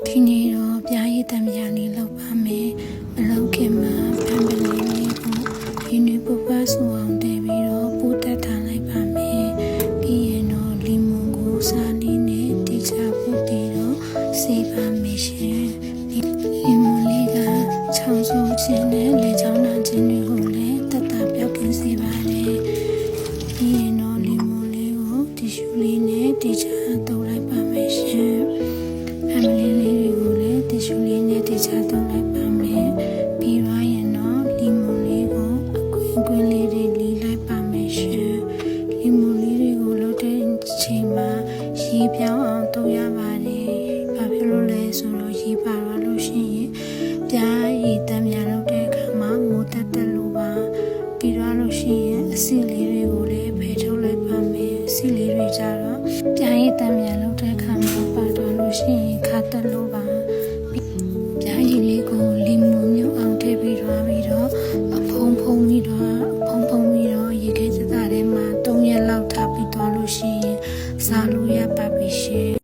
ဒီနေ့တော့ပြားရည်တံမြာလေးလောက်ပါမယ်မလောက်ခင်မှာဖန်ပလင်းလေးကိုဒီနေ့ပပဆူအောင်တည်ပြီးတော့ပိုးတက်ထားလိုက်ပါမယ်ပြီးရင်တော့လီမွန်ကိုစားလေးနဲ့တိကျပို့ပြီးတော့စေးပါမယ်ရှင်လီမွန်လေးကချောင်းဆိုးခြင်းနဲ့လေချောင်းနာခြင်းတွေကိုလည်းတက်တာပြောက်ကင်းစေပါတယ်ပြီးရင်တော့လီမွန်လေးကိုတီရှူးလေးနဲ့တိကျတုပ်လိုက်ပါမယ်ရှင်ဖန်ပလင်းလေးတွေကိုလည်းတီရှူးလေးနဲ့တိကျတုပ်လိုက်ပါမယ်ပြီးတော့ရင်တော့လီမွန်လေးကိုအကွင်းလေးတွေလီလိုက်ပါမယ်ရှင်လီမွန်လေးတွေကိုလုပ်တဲ့အချိန်မှာရေပြောင်းအောင်တုပ်ရပါတယ်ဘာဖြစ်လို့လဲဆိုတော့ရေပါလို့ရှိရင်ပြားရည်တံမြာလုပ်တဲ့အခါမှာမိုးတက်တက်လို့ပါပြီးတော့လို့ရှိရင်အဆီလေးတွေကိုလည်းဖယ်ထုတ်လိုက်ပါမယ်အဆီလေးတွေကြတော့ပြားရည်တံမြာလုပ်တဲ့အခါမှာပါတော့လို့ရှိရင်ခါတက်လို့